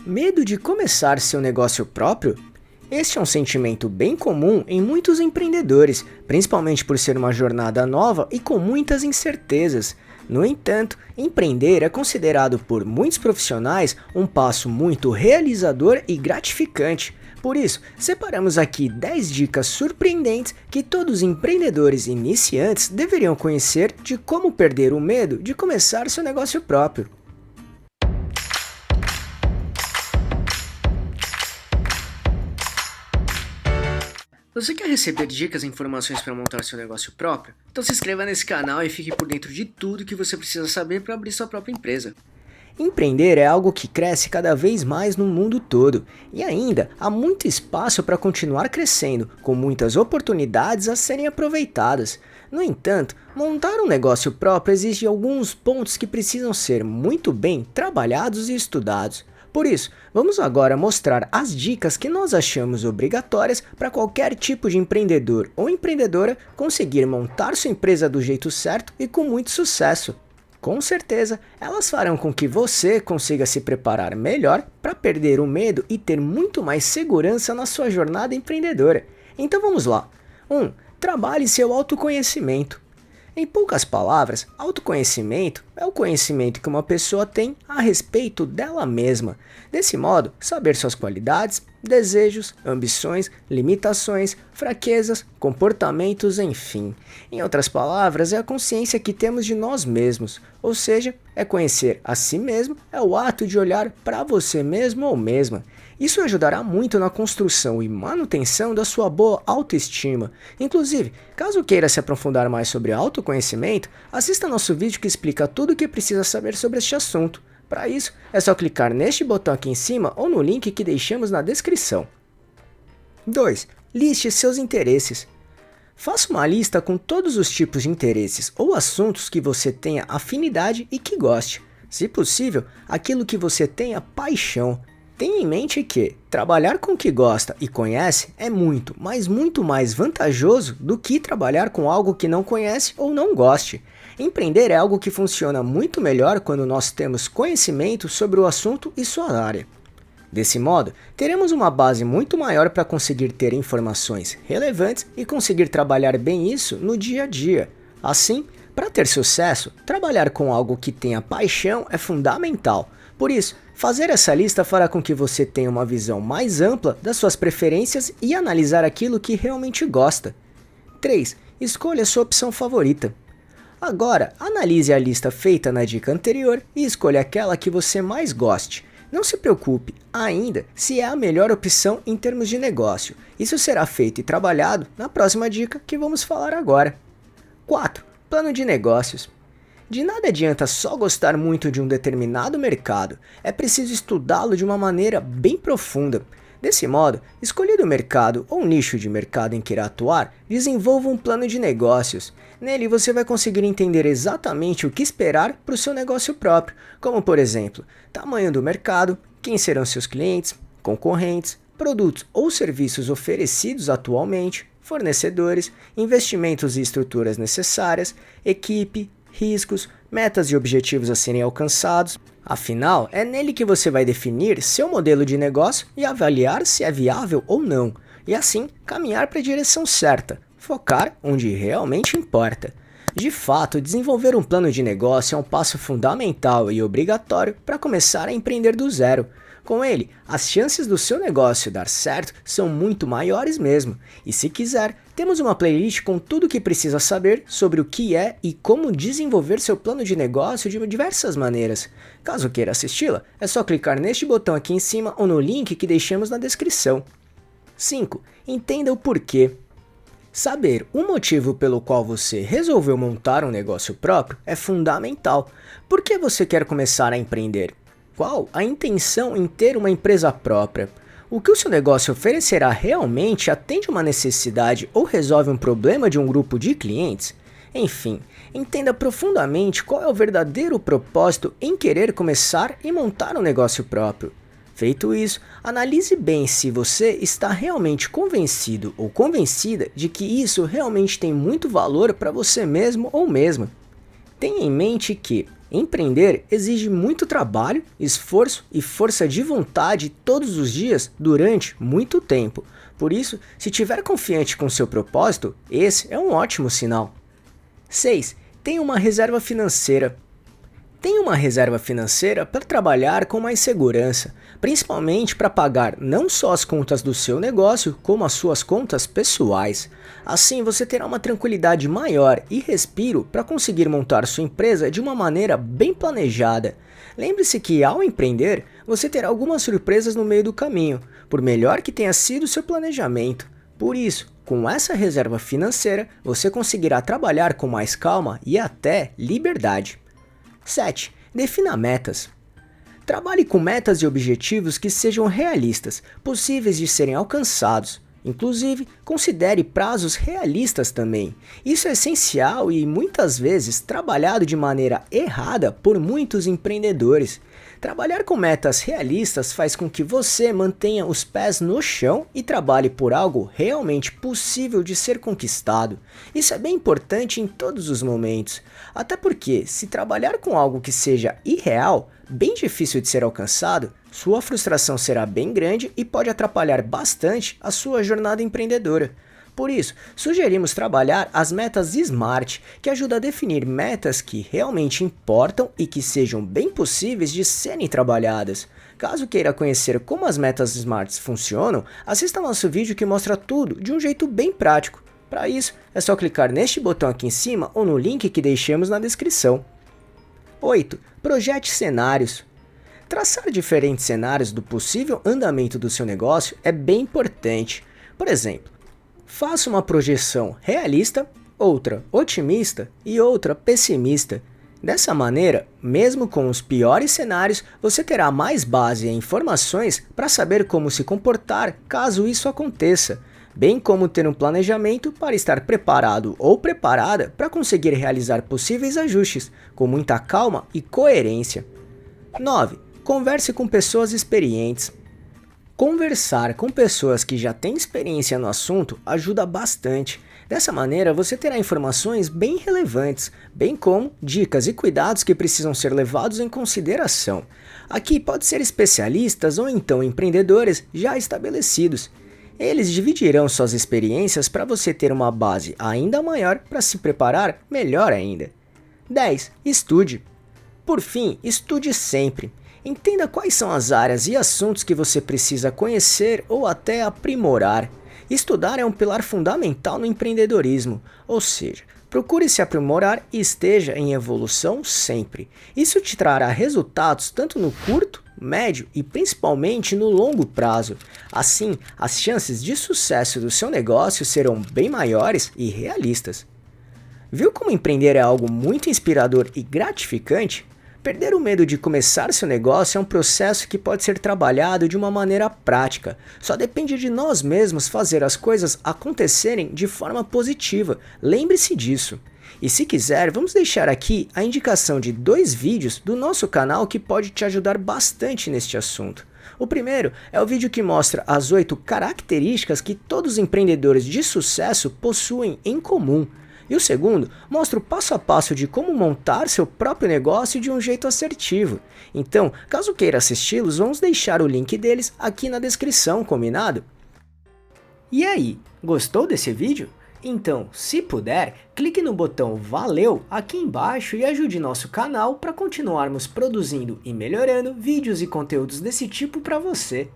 Medo de começar seu negócio próprio? Este é um sentimento bem comum em muitos empreendedores, principalmente por ser uma jornada nova e com muitas incertezas. No entanto, empreender é considerado por muitos profissionais um passo muito realizador e gratificante. Por isso, separamos aqui 10 dicas surpreendentes que todos os empreendedores iniciantes deveriam conhecer de como perder o medo de começar seu negócio próprio. Você quer receber dicas e informações para montar seu negócio próprio? Então se inscreva nesse canal e fique por dentro de tudo que você precisa saber para abrir sua própria empresa. Empreender é algo que cresce cada vez mais no mundo todo, e ainda há muito espaço para continuar crescendo, com muitas oportunidades a serem aproveitadas. No entanto, montar um negócio próprio exige alguns pontos que precisam ser muito bem trabalhados e estudados. Por isso, vamos agora mostrar as dicas que nós achamos obrigatórias para qualquer tipo de empreendedor ou empreendedora conseguir montar sua empresa do jeito certo e com muito sucesso. Com certeza, elas farão com que você consiga se preparar melhor para perder o medo e ter muito mais segurança na sua jornada empreendedora. Então vamos lá. 1. Trabalhe seu autoconhecimento. Em poucas palavras, autoconhecimento é o conhecimento que uma pessoa tem a respeito dela mesma. Desse modo, saber suas qualidades, desejos, ambições, limitações, fraquezas, comportamentos, enfim. Em outras palavras, é a consciência que temos de nós mesmos, ou seja, é conhecer a si mesmo, é o ato de olhar para você mesmo ou mesma. Isso ajudará muito na construção e manutenção da sua boa autoestima. Inclusive, caso queira se aprofundar mais sobre autoconhecimento, assista nosso vídeo que explica tudo o que precisa saber sobre este assunto. Para isso, é só clicar neste botão aqui em cima ou no link que deixamos na descrição. 2. Liste seus interesses. Faça uma lista com todos os tipos de interesses ou assuntos que você tenha afinidade e que goste. Se possível, aquilo que você tenha paixão. Tenha em mente que trabalhar com o que gosta e conhece é muito, mas muito mais vantajoso do que trabalhar com algo que não conhece ou não goste. Empreender é algo que funciona muito melhor quando nós temos conhecimento sobre o assunto e sua área. Desse modo, teremos uma base muito maior para conseguir ter informações relevantes e conseguir trabalhar bem isso no dia a dia. Assim, para ter sucesso, trabalhar com algo que tenha paixão é fundamental. Por isso, fazer essa lista fará com que você tenha uma visão mais ampla das suas preferências e analisar aquilo que realmente gosta. 3. Escolha sua opção favorita. Agora, analise a lista feita na dica anterior e escolha aquela que você mais goste. Não se preocupe ainda se é a melhor opção em termos de negócio. Isso será feito e trabalhado na próxima dica que vamos falar agora. 4. Plano de negócios. De nada adianta só gostar muito de um determinado mercado, é preciso estudá-lo de uma maneira bem profunda. Desse modo, escolhido o mercado ou nicho de mercado em que irá atuar, desenvolva um plano de negócios. Nele você vai conseguir entender exatamente o que esperar para o seu negócio próprio, como por exemplo, tamanho do mercado, quem serão seus clientes, concorrentes, produtos ou serviços oferecidos atualmente, fornecedores, investimentos e estruturas necessárias, equipe, riscos, metas e objetivos a serem alcançados. Afinal, é nele que você vai definir seu modelo de negócio e avaliar se é viável ou não, e assim caminhar para a direção certa, focar onde realmente importa. De fato, desenvolver um plano de negócio é um passo fundamental e obrigatório para começar a empreender do zero. Com ele, as chances do seu negócio dar certo são muito maiores mesmo. E se quiser, temos uma playlist com tudo o que precisa saber sobre o que é e como desenvolver seu plano de negócio de diversas maneiras. Caso queira assisti-la, é só clicar neste botão aqui em cima ou no link que deixamos na descrição. 5. Entenda o porquê. Saber o motivo pelo qual você resolveu montar um negócio próprio é fundamental. Por que você quer começar a empreender? Qual a intenção em ter uma empresa própria? O que o seu negócio oferecerá realmente atende uma necessidade ou resolve um problema de um grupo de clientes? Enfim, entenda profundamente qual é o verdadeiro propósito em querer começar e montar um negócio próprio. Feito isso, analise bem se você está realmente convencido ou convencida de que isso realmente tem muito valor para você mesmo ou mesma. Tenha em mente que Empreender exige muito trabalho, esforço e força de vontade todos os dias durante muito tempo. Por isso, se estiver confiante com seu propósito, esse é um ótimo sinal. 6. Tenha uma reserva financeira. Tenha uma reserva financeira para trabalhar com mais segurança, principalmente para pagar não só as contas do seu negócio, como as suas contas pessoais. Assim você terá uma tranquilidade maior e respiro para conseguir montar sua empresa de uma maneira bem planejada. Lembre-se que ao empreender, você terá algumas surpresas no meio do caminho, por melhor que tenha sido seu planejamento. Por isso, com essa reserva financeira, você conseguirá trabalhar com mais calma e até liberdade. 7. Defina metas. Trabalhe com metas e objetivos que sejam realistas, possíveis de serem alcançados. Inclusive, considere prazos realistas também. Isso é essencial e muitas vezes trabalhado de maneira errada por muitos empreendedores. Trabalhar com metas realistas faz com que você mantenha os pés no chão e trabalhe por algo realmente possível de ser conquistado. Isso é bem importante em todos os momentos. Até porque, se trabalhar com algo que seja irreal, bem difícil de ser alcançado, sua frustração será bem grande e pode atrapalhar bastante a sua jornada empreendedora. Por isso, sugerimos trabalhar as metas SMART, que ajuda a definir metas que realmente importam e que sejam bem possíveis de serem trabalhadas. Caso queira conhecer como as metas SMART funcionam, assista nosso vídeo que mostra tudo de um jeito bem prático. Para isso, é só clicar neste botão aqui em cima ou no link que deixamos na descrição. 8. Projete cenários. Traçar diferentes cenários do possível andamento do seu negócio é bem importante. Por exemplo, faça uma projeção realista, outra otimista e outra pessimista. Dessa maneira, mesmo com os piores cenários, você terá mais base e informações para saber como se comportar caso isso aconteça, bem como ter um planejamento para estar preparado ou preparada para conseguir realizar possíveis ajustes, com muita calma e coerência. 9. Converse com pessoas experientes. Conversar com pessoas que já têm experiência no assunto ajuda bastante. Dessa maneira, você terá informações bem relevantes, bem como dicas e cuidados que precisam ser levados em consideração. Aqui pode ser especialistas ou então empreendedores já estabelecidos. Eles dividirão suas experiências para você ter uma base ainda maior para se preparar melhor ainda. 10. Estude. Por fim, estude sempre. Entenda quais são as áreas e assuntos que você precisa conhecer ou até aprimorar. Estudar é um pilar fundamental no empreendedorismo, ou seja, procure se aprimorar e esteja em evolução sempre. Isso te trará resultados tanto no curto, médio e principalmente no longo prazo. Assim, as chances de sucesso do seu negócio serão bem maiores e realistas. Viu como empreender é algo muito inspirador e gratificante? Perder o medo de começar seu negócio é um processo que pode ser trabalhado de uma maneira prática. Só depende de nós mesmos fazer as coisas acontecerem de forma positiva. Lembre-se disso. E se quiser, vamos deixar aqui a indicação de 2 vídeos do nosso canal que pode te ajudar bastante neste assunto. O primeiro é o vídeo que mostra as 8 características que todos os empreendedores de sucesso possuem em comum. E o segundo mostra o passo a passo de como montar seu próprio negócio de um jeito assertivo. Então, caso queira assisti-los, vamos deixar o link deles aqui na descrição, combinado? E aí, gostou desse vídeo? Então, se puder, clique no botão Valeu aqui embaixo e ajude nosso canal para continuarmos produzindo e melhorando vídeos e conteúdos desse tipo para você.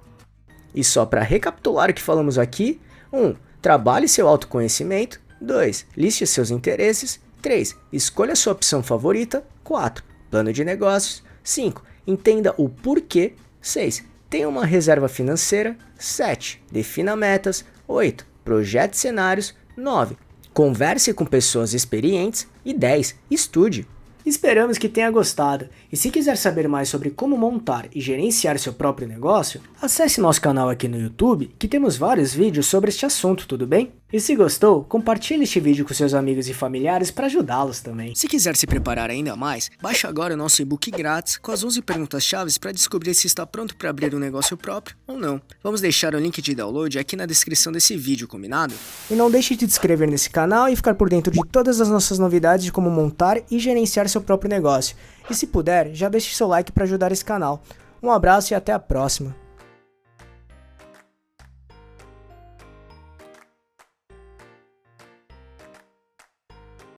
E só para recapitular o que falamos aqui: 1. Trabalhe seu autoconhecimento. 2. Liste seus interesses. 3. Escolha sua opção favorita. 4. Plano de negócios. 5. Entenda o porquê. 6. Tenha uma reserva financeira. 7. Defina metas. 8. Projete cenários. 9. Converse com pessoas experientes. E 10. Estude. Esperamos que tenha gostado, e se quiser saber mais sobre como montar e gerenciar seu próprio negócio, acesse nosso canal aqui no YouTube, que temos vários vídeos sobre este assunto, tudo bem? E se gostou, compartilhe este vídeo com seus amigos e familiares para ajudá-los também. Se quiser se preparar ainda mais, baixe agora o nosso e-book grátis com as 11 perguntas-chave para descobrir se está pronto para abrir um negócio próprio ou não. Vamos deixar o link de download aqui na descrição desse vídeo, combinado? E não deixe de se inscrever nesse canal e ficar por dentro de todas as nossas novidades de como montar e gerenciar seu próprio negócio. E se puder, já deixe seu like para ajudar esse canal. Um abraço e até a próxima.